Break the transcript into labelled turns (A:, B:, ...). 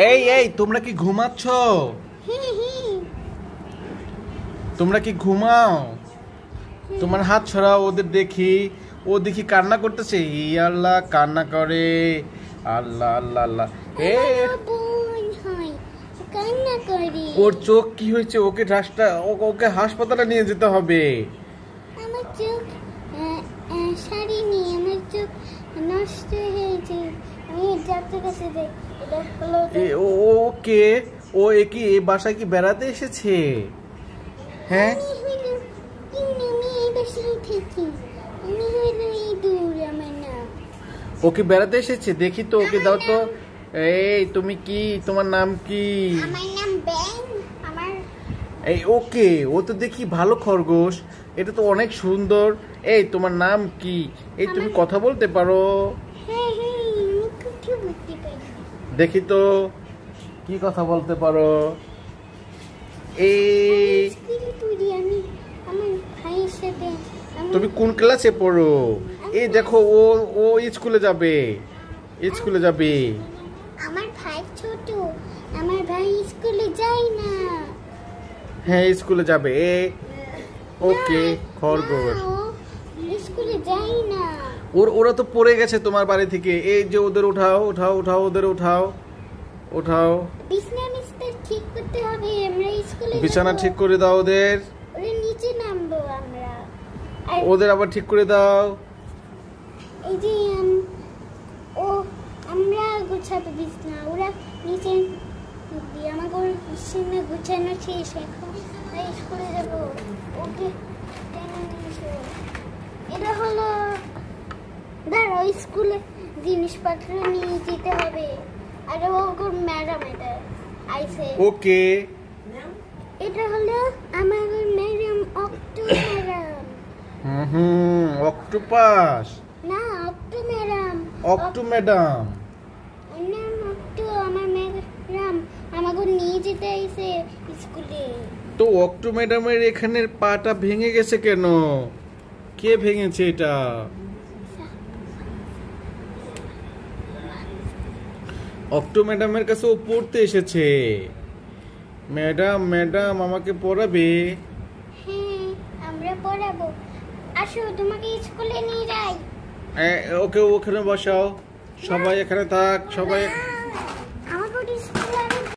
A: এই এই তোমরা কি ঘুমাচ্ছ? তোমরা কি ঘুমাও? তোমার হাত ছড়াও, ওদের দেখি। ও দেখি কান্না করতেছে। ই আল্লাহ, কান্না করে। আল্লাহ আল্লাহ আল্লাহ। ওর চোখ কি হয়েছে? ওকে ওকে হাসপাতালে নিয়ে যেতে হবে।
B: আমার চোখ সারিনি, আমার চোখ নষ্ট হয়েছে। আমি ডাক্তার কাছে যাই।
A: ওকে ও কি এই বাসায় কি বেড়াতে এসেছে? হ্যাঁ, ওকে বেড়াতে এসেছে। দেখি তো, ওকে দাও তো। এই তুমি কি, তোমার নাম কি?
B: আমার নাম ব্যাং।
A: এই ওকে, ও তো দেখি ভালো খরগোশ। এটা তো অনেক সুন্দর। এই তোমার নাম কি? এই তুমি কথা বলতে পারো? দেখি তো কি কথা বলতে পারো। এই তুমি কোন ক্লাসে পড়ো? এই দেখো, ও ও স্কুলে যাবে, স্কুলে যাবে।
B: আমার ভাই ছোট, আমার ভাই স্কুলে যায় না।
A: হ্যাঁ, স্কুলে যাবে। ওকে খরগোশ
B: স্কুলে যায় না।
A: ওরা তো পড়ে গেছে তোমার বাড়ি থেকে। এই যে ওদের উঠাও উঠাও উঠাও, ওদের উঠাও উঠাও।
B: বিছানা ঠিক করতে হবে, আমরা স্কুলে
A: বিছানা ঠিক করে দাও ওদের।
B: ওরা নিচে নামবো আমরা।
A: ওদের আবার ঠিক করে দাও।
B: এই যে আমরা গুছাবো বিছানা, ওরা নিচে আমাকে বিছানা গুছানো শেষ। এখন স্কুলে যাবো। ওকে এটা হলো, দাঁড়াও, স্কুলে জিনিসপত্র নিয়ে যেতে হবে। আর ওর ম্যাডাম এটা আইছে।
A: ওকে,
B: এটা হলো আমার ম্যাডাম, অক্টো ম্যাডাম।
A: অক্টোপাস
B: না, অক্টো ম্যাডাম।
A: অক্টো ম্যাডাম
B: নাম অক্টো। আমার ম্যাডাম আমাকে নিয়ে যেতে আইছে স্কুলে।
A: তো অক্টো ম্যাডামের এখানের পাটা ভেঙে গেছে কেন? কে ভেঙেছে এটা? অক্টো ম্যাডামের কাছে ও পড়তে এসেছে। ম্যাডাম ম্যাডাম আমাকে পড়াবে?
B: হ্যাঁ, আমরা পড়াবো। আসো, তোমাকে স্কুলে নিয়ে যাই।
A: ওকে ওখানে বসাও। সবাই এখানে থাক, সবাই।